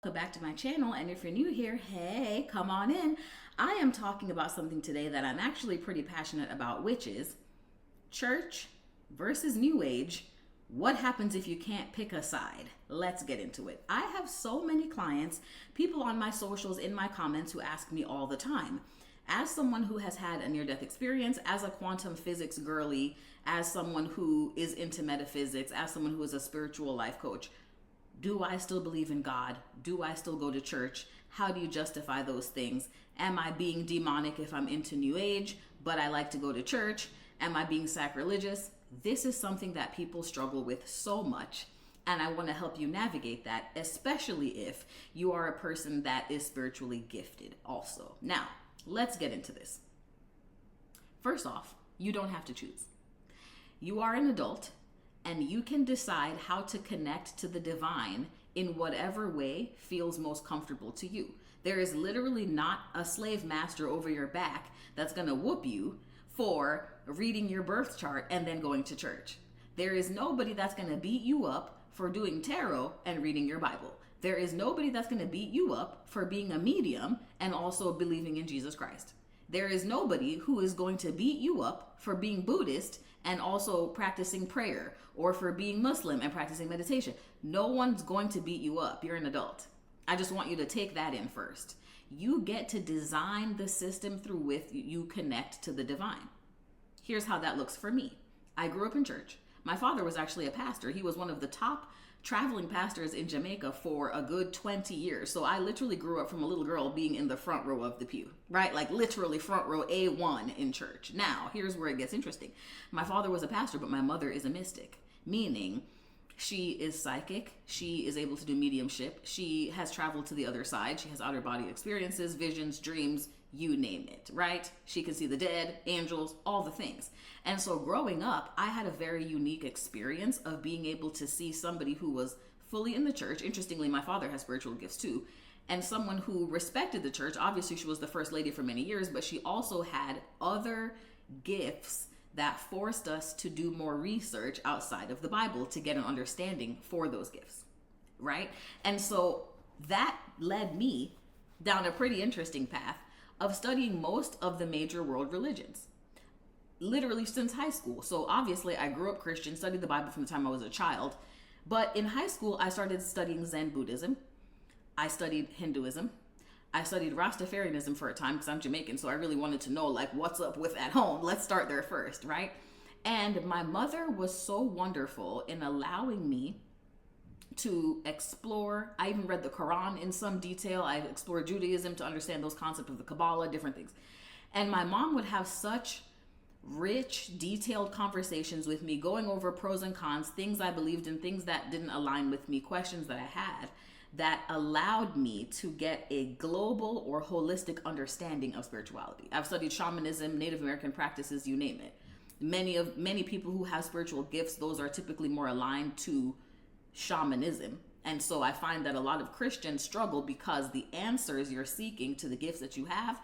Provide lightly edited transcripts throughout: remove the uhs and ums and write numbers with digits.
Welcome back to my channel, and if you're new here, hey, come on in. I am talking about something today that I'm actually pretty passionate about, which is church versus new age. What happens if you can't pick a side? Let's get into it. I have so many clients, people on my socials, in my comments, who ask me all the time, as someone who has had a near-death experience, as a quantum physics girly, as someone who is into metaphysics, as someone who is a spiritual life coach, do I still believe in God? Do I still go to church? How do you justify those things? Am I being demonic if I'm into New Age, but I like to go to church? Am I being sacrilegious? This is something that people struggle with so much, and I want to help you navigate that, especially if you are a person that is spiritually gifted also. Now, let's get into this. First off, you don't have to choose. You are an adult, and you can decide how to connect to the divine in whatever way feels most comfortable to you. There is literally not a slave master over your back that's going to whoop you for reading your birth chart and then going to church. There is nobody that's going to beat you up for doing tarot and reading your Bible. There is nobody that's going to beat you up for being a medium and also believing in Jesus Christ. There is nobody who is going to beat you up for being Buddhist and also practicing prayer, or for being Muslim and practicing meditation. No one's going to beat you up. You're an adult. I just want you to take that in first. You get to design the system through which you connect to the divine. Here's how that looks for me. I grew up in church. My father was actually a pastor. He was one of the top traveling pastors in Jamaica for a good 20 years. So I literally grew up from a little girl being in the front row of the pew, right? Like literally front row A1 in church. Now, here's where it gets interesting. My father was a pastor, but my mother is a mystic, meaning she is psychic. She is able to do mediumship. She has traveled to the other side. She has outer body experiences, visions, dreams, you name it, right? She can see the dead, angels, all the things. And so growing up, I had a very unique experience of being able to see somebody who was fully in the church. Interestingly, my father has spiritual gifts too. And someone who respected the church. Obviously, she was the first lady for many years, but she also had other gifts that forced us to do more research outside of the Bible to get an understanding for those gifts, right? And so that led me down a pretty interesting path of studying most of the major world religions, literally since high school. So obviously I grew up Christian, studied the Bible from the time I was a child, but in high school I started studying Zen Buddhism. I studied Hinduism. I studied Rastafarianism for a time because I'm Jamaican, so I really wanted to know like what's up with at home. Let's start there first, right? And my mother was so wonderful in allowing me to explore. I even read the Quran in some detail. I explored Judaism to understand those concepts of the Kabbalah, different things. And my mom would have such rich, detailed conversations with me, going over pros and cons, things I believed in, things that didn't align with me, questions that I had, that allowed me to get a global or holistic understanding of spirituality. I've studied shamanism, Native American practices, you name it. Many people who have spiritual gifts, those are typically more aligned to shamanism. And so I find that a lot of Christians struggle because the answers you're seeking to the gifts that you have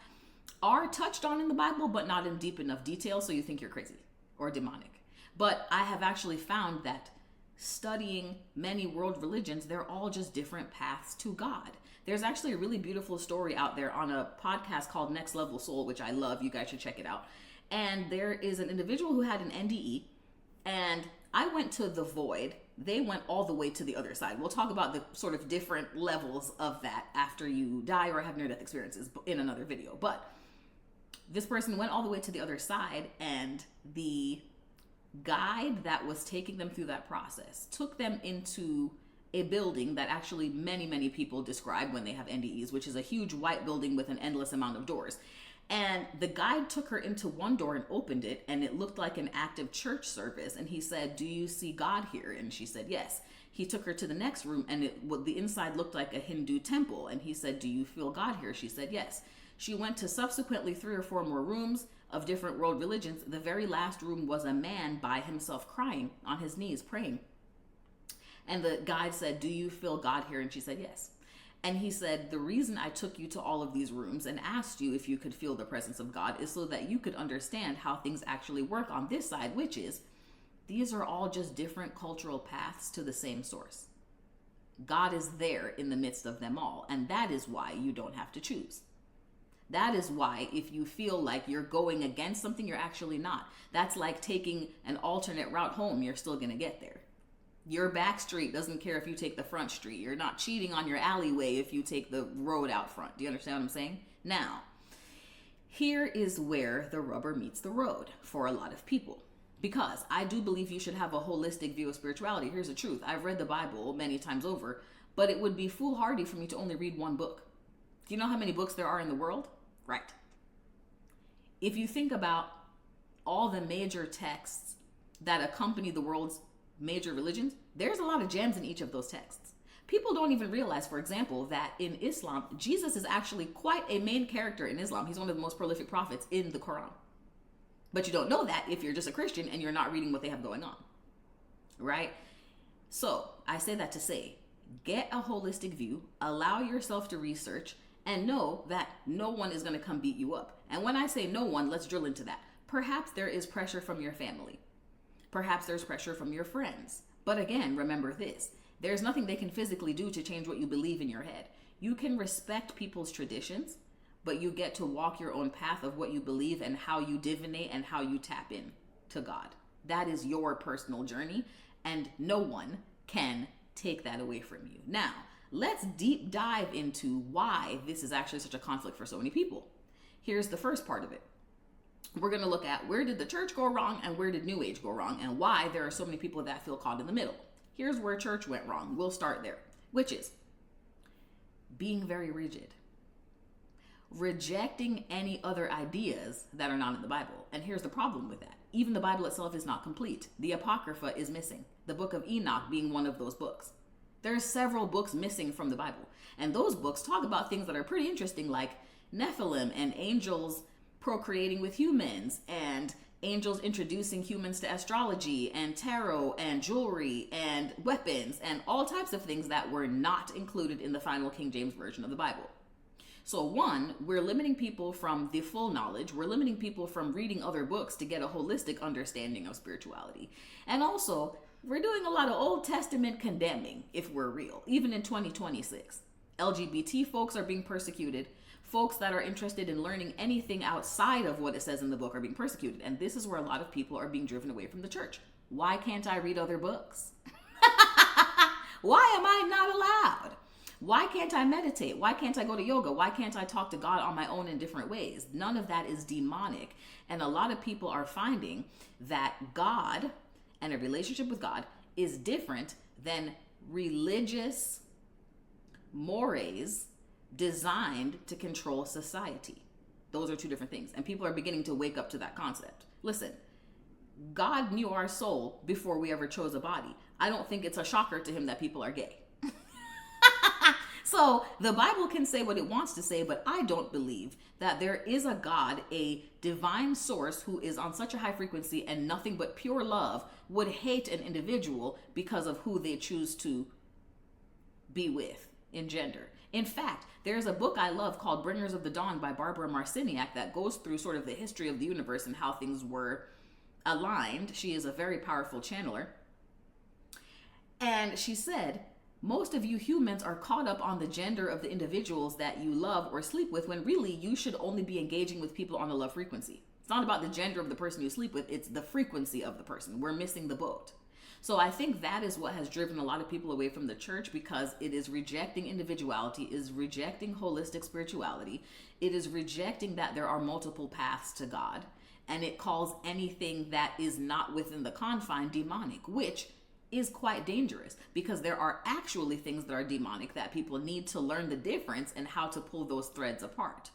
are touched on in the Bible, but not in deep enough detail, so you think you're crazy or demonic. But I have actually found that studying many world religions, they're all just different paths to God. There's actually a really beautiful story out there on a podcast called Next Level Soul, which I love. You guys should check it out. And there is an individual who had an NDE, and I went to the void. They went all the way to the other side. We'll talk about the sort of different levels of that after you die or have near-death experiences in another video. But this person went all the way to the other side, and the guide that was taking them through that process took them into a building that actually many people describe when they have NDEs, which is a huge white building with an endless amount of doors. And the guide took her into one door and opened it, and it looked like an active church service. And he said, "Do you see God here?" And she said, "Yes." He took her to the next room, and the inside looked like a Hindu temple. And he said, "Do you feel God here?" She said, "Yes." She went to subsequently 3 or 4 more rooms of different world religions. The very last room was a man by himself crying on his knees, praying. And the guide said, "Do you feel God here?" And she said, "Yes." And he said, "The reason I took you to all of these rooms and asked you if you could feel the presence of God is so that you could understand how things actually work on this side, which is these are all just different cultural paths to the same source." God is there in the midst of them all. And that is why you don't have to choose. That is why if you feel like you're going against something, you're actually not. That's like taking an alternate route home. You're still going to get there. Your back street doesn't care if you take the front street. You're not cheating on your alleyway if you take the road out front. Do you understand what I'm saying? Now, here is where the rubber meets the road for a lot of people. Because I do believe you should have a holistic view of spirituality. Here's the truth. I've read the Bible many times over, but it would be foolhardy for me to only read one book. Do you know how many books there are in the world? Right. If you think about all the major texts that accompany the world's major religions, there's a lot of gems in each of those texts. People don't even realize, for example, that in Islam, Jesus is actually quite a main character in Islam. He's one of the most prolific prophets in the Quran. But you don't know that if you're just a Christian and you're not reading what they have going on, right? So I say that to say, get a holistic view, allow yourself to research, and know that no one is going to come beat you up. And when I say no one, let's drill into that. Perhaps there is pressure from your family. Perhaps there's pressure from your friends. But again, remember this. There's nothing they can physically do to change what you believe in your head. You can respect people's traditions, but you get to walk your own path of what you believe and how you divinate and how you tap in to God. That is your personal journey, and no one can take that away from you. Now, let's deep dive into why this is actually such a conflict for so many people. Here's the first part of it. We're going to look at where did the church go wrong and where did New Age go wrong and why there are so many people that feel caught in the middle. Here's where church went wrong. We'll start there, which is being very rigid. Rejecting any other ideas that are not in the Bible. And here's the problem with that. Even the Bible itself is not complete. The Apocrypha is missing. The book of Enoch being one of those books. There are several books missing from the Bible. And those books talk about things that are pretty interesting, like Nephilim and angels procreating with humans and angels introducing humans to astrology and tarot and jewelry and weapons and all types of things that were not included in the final King James Version of the Bible. So one, we're limiting people from the full knowledge. We're limiting people from reading other books to get a holistic understanding of spirituality. And also, we're doing a lot of Old Testament condemning, if we're real, even in 2026. LGBT folks are being persecuted. Folks that are interested in learning anything outside of what it says in the book are being persecuted. And this is where a lot of people are being driven away from the church. Why can't I read other books? Why am I not allowed? Why can't I meditate? Why can't I go to yoga? Why can't I talk to God on my own in different ways? None of that is demonic. And a lot of people are finding that God and a relationship with God is different than religious mores designed to control society. Those are two different things. And people are beginning to wake up to that concept. Listen, God knew our soul before we ever chose a body. I don't think it's a shocker to him that people are gay. So the Bible can say what it wants to say, but I don't believe that there is a God, a divine source who is on such a high frequency and nothing but pure love would hate an individual because of who they choose to be with in gender. In fact, there's a book I love called Bringers of the Dawn by Barbara Marciniak that goes through sort of the history of the universe and how things were aligned. She is a very powerful channeler. And she said, most of you humans are caught up on the gender of the individuals that you love or sleep with, when really you should only be engaging with people on the love frequency. It's not about the gender of the person you sleep with, it's the frequency of the person. We're missing the boat. So I think that is what has driven a lot of people away from the church, because it is rejecting individuality, is rejecting holistic spirituality. It is rejecting that there are multiple paths to God, and it calls anything that is not within the confine demonic, which is quite dangerous, because there are actually things that are demonic that people need to learn the difference and how to pull those threads apart.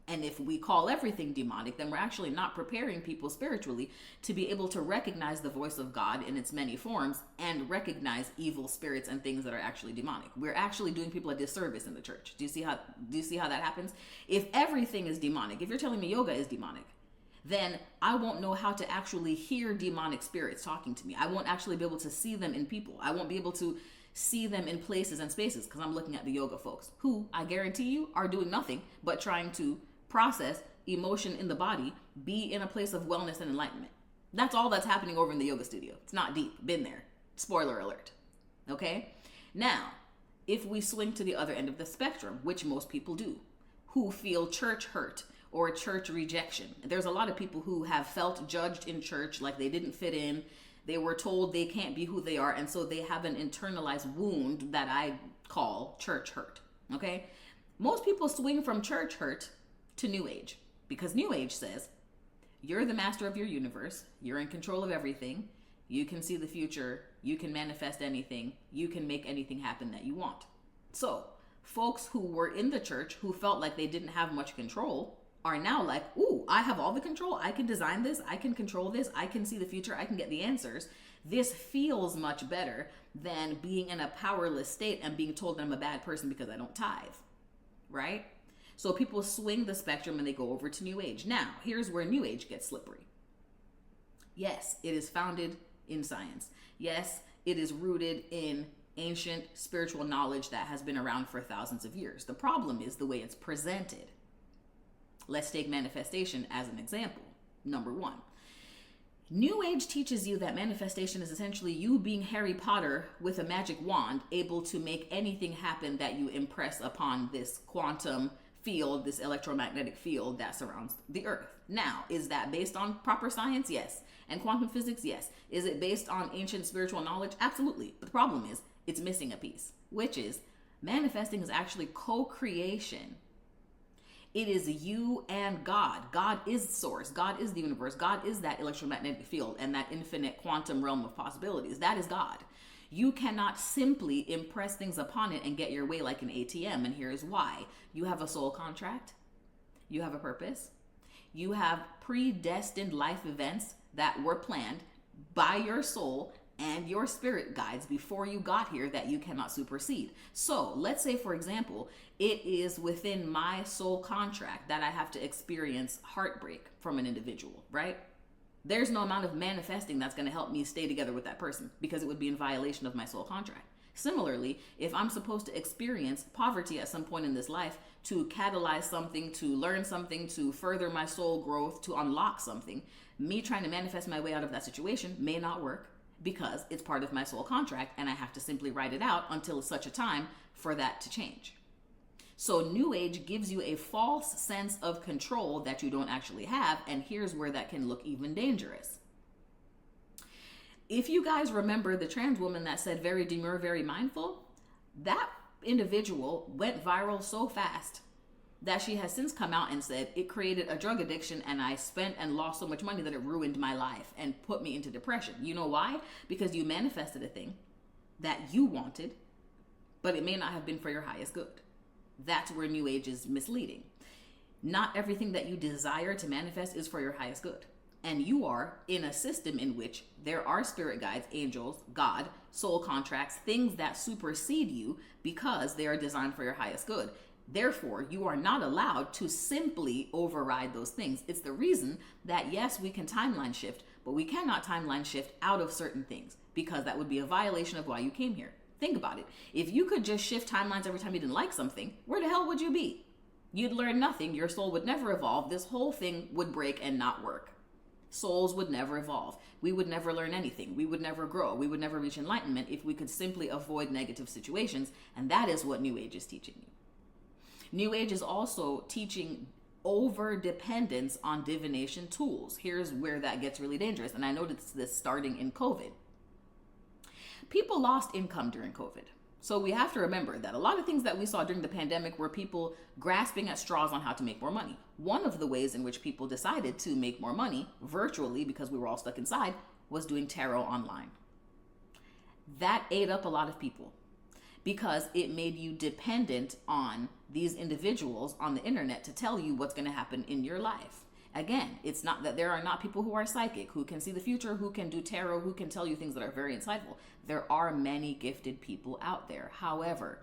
And if we call everything demonic, then we're actually not preparing people spiritually to be able to recognize the voice of God in its many forms and recognize evil spirits and things that are actually demonic. We're actually doing people a disservice in the church. Do you see how that happens? If everything is demonic, if you're telling me yoga is demonic, then I won't know how to actually hear demonic spirits talking to me. I won't actually be able to see them in people. I won't be able to see them in places and spaces, because I'm looking at the yoga folks who, I guarantee you, are doing nothing but trying to process emotion in the body, be in a place of wellness and enlightenment. That's all that's happening over in the yoga studio. It's not deep. Been there. Spoiler alert. Okay? Now, if we swing to the other end of the spectrum, which most people do, who feel church hurt or church rejection. There's a lot of people who have felt judged in church, like they didn't fit in. They were told they can't be who they are, and so they have an internalized wound that I call church hurt, okay? Most people swing from church hurt to New Age because New Age says, you're the master of your universe, you're in control of everything, you can see the future, you can manifest anything, you can make anything happen that you want. So, folks who were in the church who felt like they didn't have much control are now like, ooh, I have all the control. I can design this. I can control this. I can see the future. I can get the answers. This feels much better than being in a powerless state and being told that I'm a bad person because I don't tithe, right? So people swing the spectrum and they go over to New Age. Now, here's where New Age gets slippery. Yes, it is founded in science. Yes, it is rooted in ancient spiritual knowledge that has been around for thousands of years. The problem is the way it's presented. Let's take manifestation as an example. Number one, New Age teaches you that manifestation is essentially you being Harry Potter with a magic wand, able to make anything happen that you impress upon this quantum field, this electromagnetic field that surrounds the earth. Now, is that based on proper science? Yes. And quantum physics? Yes. Is it based on ancient spiritual knowledge? Absolutely. But the problem is it's missing a piece, which is manifesting is actually co-creation. It is you and God. God is source. God is the universe. God is that electromagnetic field and that infinite quantum realm of possibilities. That is God. You cannot simply impress things upon it and get your way like an ATM. And here's why. You have a soul contract. You have a purpose. You have predestined life events that were planned by your soul and your spirit guides before you got here that you cannot supersede. So let's say, for example, it is within my soul contract that I have to experience heartbreak from an individual, right? There's no amount of manifesting that's going to help me stay together with that person because it would be in violation of my soul contract. Similarly, if I'm supposed to experience poverty at some point in this life to catalyze something, to learn something, to further my soul growth, to unlock something, me trying to manifest my way out of that situation may not work, because it's part of my soul contract and I have to simply write it out until such a time for that to change. So New Age gives you a false sense of control that you don't actually have, and here's where that can look even dangerous. If you guys remember the trans woman that said very demure, very mindful, that individual went viral so fast that she has since come out and said it created a drug addiction and I spent and lost so much money that it ruined my life and put me into depression. You know why? Because you manifested a thing that you wanted, but it may not have been for your highest good. That's where New Age is misleading. Not everything that you desire to manifest is for your highest good. And you are in a system in which there are spirit guides, angels, God, soul contracts, things that supersede you because they are designed for your highest good. Therefore, you are not allowed to simply override those things. It's the reason that, yes, we can timeline shift, but we cannot timeline shift out of certain things because that would be a violation of why you came here. Think about it. If you could just shift timelines every time you didn't like something, where the hell would you be? You'd learn nothing. Your soul would never evolve. This whole thing would break and not work. Souls would never evolve. We would never learn anything. We would never grow. We would never reach enlightenment if we could simply avoid negative situations. And that is what New Age is teaching you. New Age is also teaching over dependence on divination tools. Here's where that gets really dangerous. And I noticed this starting in COVID. People lost income during COVID. So we have to remember that a lot of things that we saw during the pandemic were people grasping at straws on how to make more money. One of the ways in which people decided to make more money virtually, because we were all stuck inside, was doing tarot online. That ate up a lot of people because it made you dependent on these individuals on the internet to tell you what's going to happen in your life. Again, it's not that there are not people who are psychic, who can see the future, who can do tarot, who can tell you things that are very insightful. There are many gifted people out there. However,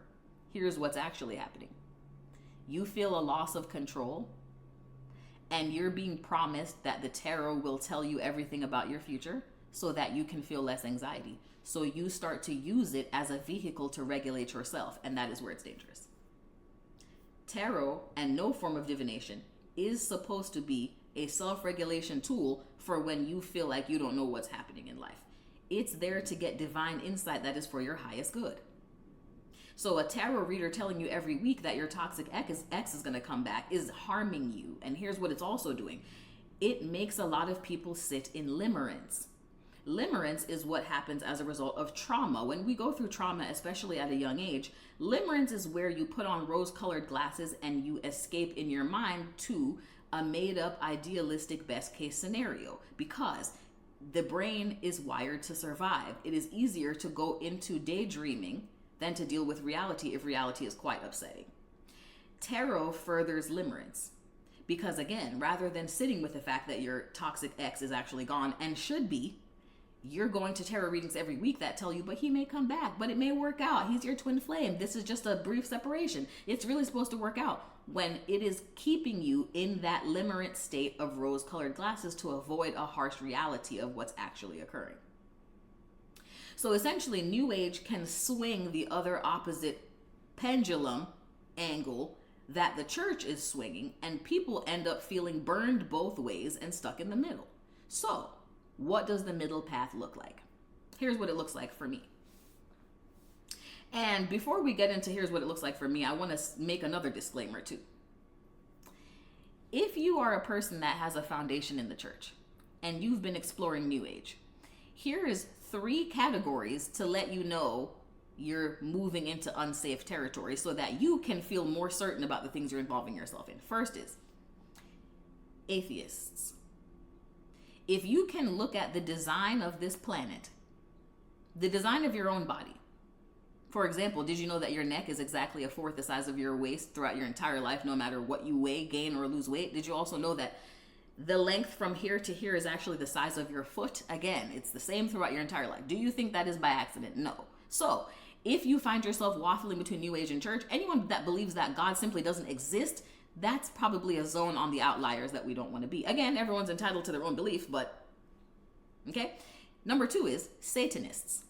here's what's actually happening. You feel a loss of control, and you're being promised that the tarot will tell you everything about your future so that you can feel less anxiety. So you start to use it as a vehicle to regulate yourself, and that is where it's dangerous. Tarot and no form of divination is supposed to be a self-regulation tool for when you feel like you don't know what's happening in life. It's there to get divine insight that is for your highest good. So a tarot reader telling you every week that your toxic ex is going to come back is harming you. And here's what it's also doing. It makes a lot of people sit in limerence. Limerence is what happens as a result of trauma. When we go through trauma, especially at a young age, limerence is where you put on rose-colored glasses and you escape in your mind to a made-up idealistic best-case scenario, because the brain is wired to survive. It is easier to go into daydreaming than to deal with reality if reality is quite upsetting. Tarot furthers limerence because, again, rather than sitting with the fact that your toxic ex is actually gone and should be, you're going to tarot readings every week that tell you, but he may come back, but it may work out. He's your twin flame. This is just a brief separation. It's really supposed to work out, when it is keeping you in that limerent state of rose-colored glasses to avoid a harsh reality of what's actually occurring. So essentially, New Age can swing the other opposite pendulum angle that the church is swinging, and people end up feeling burned both ways and stuck in the middle. So what does the middle path look like? Here's what it looks like for me. And before we get into here's what it looks like for me, I want to make another disclaimer too. If you are a person that has a foundation in the church and you've been exploring New Age, here is 3 categories to let you know you're moving into unsafe territory so that you can feel more certain about the things you're involving yourself in. First is atheists. If you can look at the design of this planet, the design of your own body. For example, did you know that your neck is exactly 1/4 the size of your waist throughout your entire life, no matter what you weigh, gain, or lose weight? Did you also know that the length from here to here is actually the size of your foot? Again, it's the same throughout your entire life. Do you think that is by accident? No. So if you find yourself waffling between New Age and church, anyone that believes that God simply doesn't exist, that's probably a zone on the outliers that we don't want to be. Again, everyone's entitled to their own belief, but okay. Number 2 is Satanists.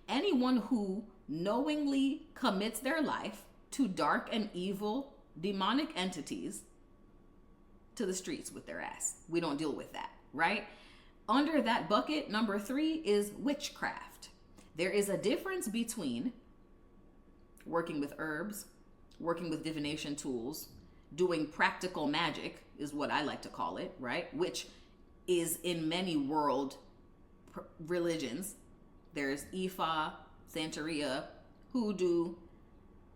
Anyone who knowingly commits their life to dark and evil demonic entities to the streets with their ass. We don't deal with that, right? Under that bucket, number 3 is witchcraft. There is a difference between working with herbs, working with divination tools, doing practical magic is what I like to call it, right? Which is in many world religions. There's Ifa, Santeria, Hoodoo,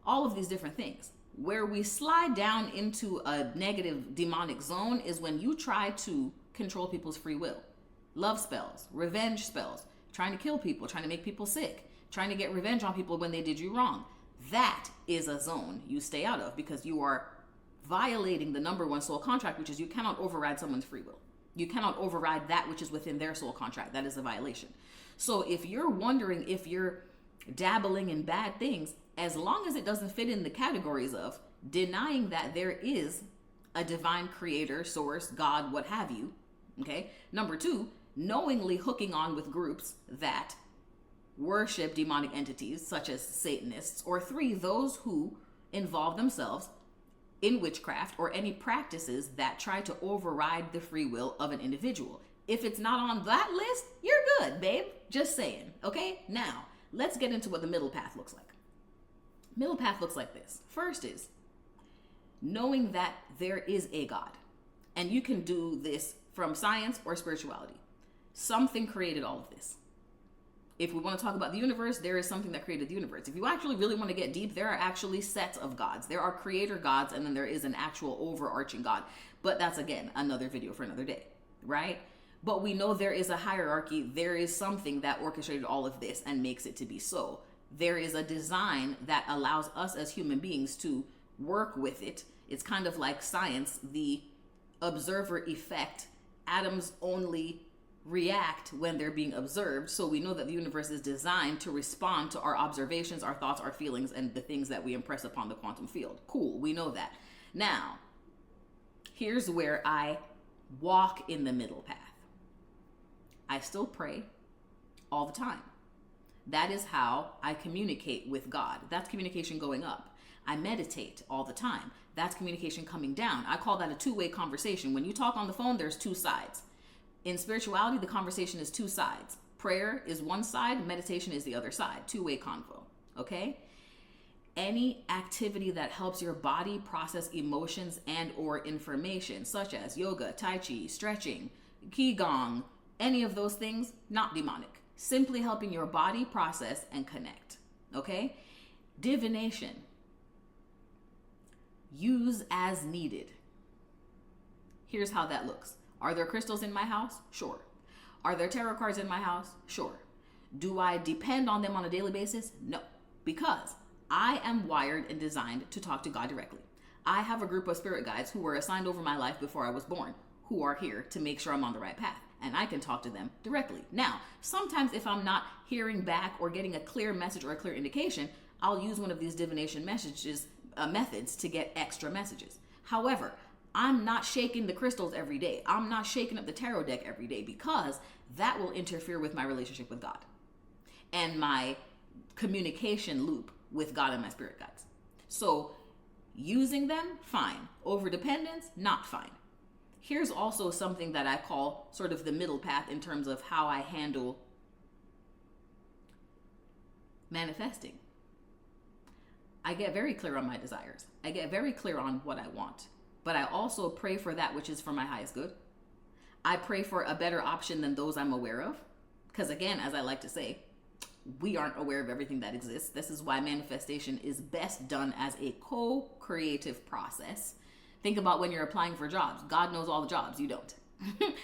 all of these different things. Where we slide down into a negative demonic zone is when you try to control people's free will. Love spells, revenge spells, trying to kill people, trying to make people sick, trying to get revenge on people when they did you wrong. That is a zone you stay out of because you are violating the number 1 soul contract, which is you cannot override someone's free will. You cannot override that which is within their soul contract. That is a violation. So if you're wondering if you're dabbling in bad things, as long as it doesn't fit in the categories of denying that there is a divine creator, source, God, what have you, okay? Number 2, knowingly hooking on with groups that worship demonic entities such as Satanists. Or 3, those who involve themselves in witchcraft or any practices that try to override the free will of an individual. If it's not on that list, you're good, babe. Just saying, okay? Now, let's get into what the middle path looks like. Middle path looks like this. First is knowing that there is a God. And you can do this from science or spirituality. Something created all of this. If we want to talk about the universe, there is something that created the universe. If you actually really want to get deep, there are actually sets of gods. There are creator gods, and then there is an actual overarching God. But that's, again, another video for another day, right? But we know there is a hierarchy. There is something that orchestrated all of this and makes it to be so. There is a design that allows us as human beings to work with it. It's kind of like science, the observer effect. Atoms only react when they're being observed. So we know that the universe is designed to respond to our observations, our thoughts, our feelings, and the things that we impress upon the quantum field. Cool, we know that. Now, here's where I walk in the middle path. I still pray all the time. That is how I communicate with God. That's communication going up. I meditate all the time. That's communication coming down. I call that a 2-way conversation. When you talk on the phone, there's 2 sides. In spirituality, the conversation is 2 sides. Prayer is one side, meditation is the other side. 2-way convo, okay? any activity that helps your body process emotions and or information, such as yoga, tai chi, stretching, qigong, any of those things, not demonic. Simply helping your body process and connect. Okay? Divination. Use as needed. Here's how that looks. Are there crystals in my house? Sure. Are there tarot cards in my house? Sure. Do I depend on them on a daily basis? No. Because I am wired and designed to talk to God directly. I have a group of spirit guides who were assigned over my life before I was born, who are here to make sure I'm on the right path. And I can talk to them directly. Now, sometimes if I'm not hearing back or getting a clear message or a clear indication, I'll use one of these divination methods to get extra messages. However, I'm not shaking the crystals every day. I'm not shaking up the tarot deck every day, because that will interfere with my relationship with God and my communication loop with God and my spirit guides. So using them, fine. Over dependence, not fine. Here's also something that I call sort of the middle path in terms of how I handle manifesting. I get very clear on my desires. I get very clear on what I want. But I also pray for that which is for my highest good. I pray for a better option than those I'm aware of. Because again, as I like to say, we aren't aware of everything that exists. This is why manifestation is best done as a co-creative process. Think about when you're applying for jobs. God knows all the jobs, you don't.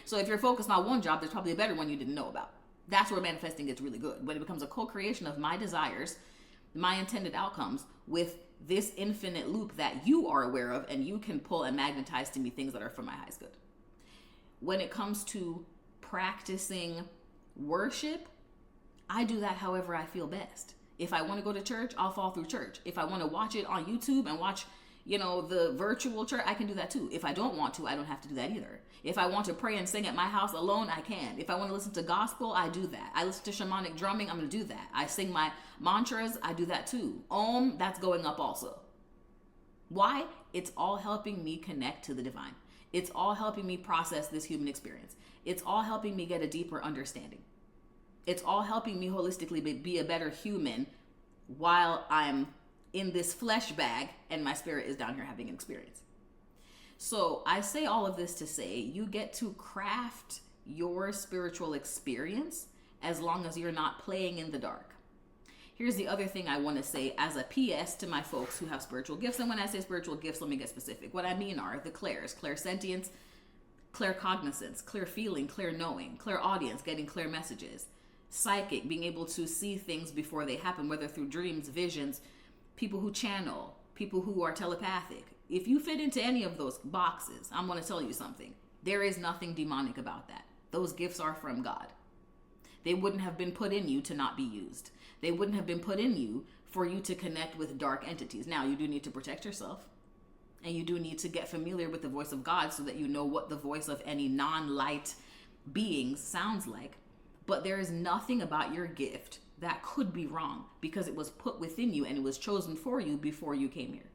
So if you're focused on one job, there's probably a better one you didn't know about. That's where manifesting gets really good. When it becomes a co-creation of my desires, my intended outcomes, with this infinite loop that you are aware of, and you can pull and magnetize to me things that are for my highest good. When it comes to practicing worship, I do that however I feel best. If I want to go to church, I'll fall through church. If I want to watch it on YouTube and watch, the virtual church, I can do that too. If I don't want to, I don't have to do that either. If I want to pray and sing at my house alone, I can. If I want to listen to gospel, I do that. I listen to shamanic drumming, I'm going to do that. I sing my mantras, I do that too. Om, that's going up also. Why? It's all helping me connect to the divine. It's all helping me process this human experience. It's all helping me get a deeper understanding. It's all helping me holistically be a better human while I'm in this flesh bag and my spirit is down here having an experience. So I say all of this to say you get to craft your spiritual experience as long as you're not playing in the dark. Here's the other thing I want to say as a PS to my folks who have spiritual gifts. And when I say spiritual gifts, let me get specific. What I mean are the clairs, clairsentience, claircognizance, clear feeling, clear knowing, clairaudience, getting clear messages, psychic, being able to see things before they happen, whether through dreams, visions, people who channel, people who are telepathic. If you fit into any of those boxes, I'm going to tell you something. There is nothing demonic about that. Those gifts are from God. They wouldn't have been put in you to not be used. They wouldn't have been put in you for you to connect with dark entities. Now, you do need to protect yourself. And you do need to get familiar with the voice of God so that you know what the voice of any non-light being sounds like. But there is nothing about your gift that could be wrong because it was put within you and it was chosen for you before you came here.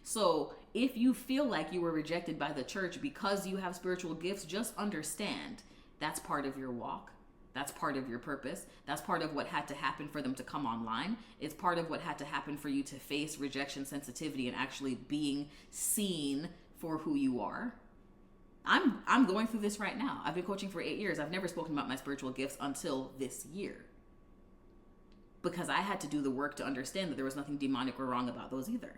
So if you feel like you were rejected by the church because you have spiritual gifts, just understand that's part of your walk. That's part of your purpose. That's part of what had to happen for them to come online. It's part of what had to happen for you to face rejection, sensitivity, and actually being seen for who you are. I'm going through this right now. I've been coaching for 8 years. I've never spoken about my spiritual gifts until this year, because I had to do the work to understand that there was nothing demonic or wrong about those either.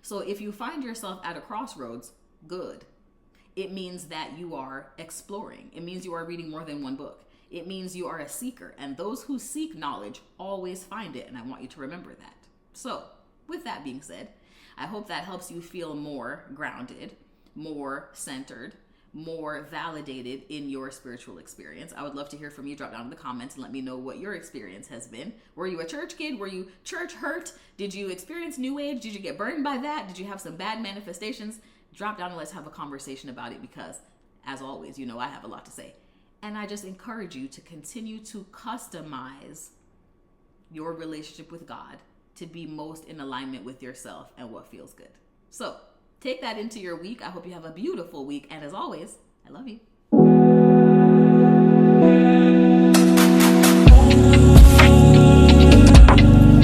So if you find yourself at a crossroads, good. It means that you are exploring. It means you are reading more than one book. It means you are a seeker, and those who seek knowledge always find it, and I want you to remember that. So with that being said, I hope that helps you feel more grounded, more centered, more validated in your spiritual experience. I would love to hear from you. Drop down in the comments and let me know what your experience has been. Were you a church kid? Were you church hurt? Did you experience New Age? Did you get burned by that? Did you have some bad manifestations? Drop down and let's have a conversation about it, because as always, you know I have a lot to say. And I just encourage you to continue to customize your relationship with God to be most in alignment with yourself and what feels good. So take that into your week. I hope you have a beautiful week. And as always, I love you.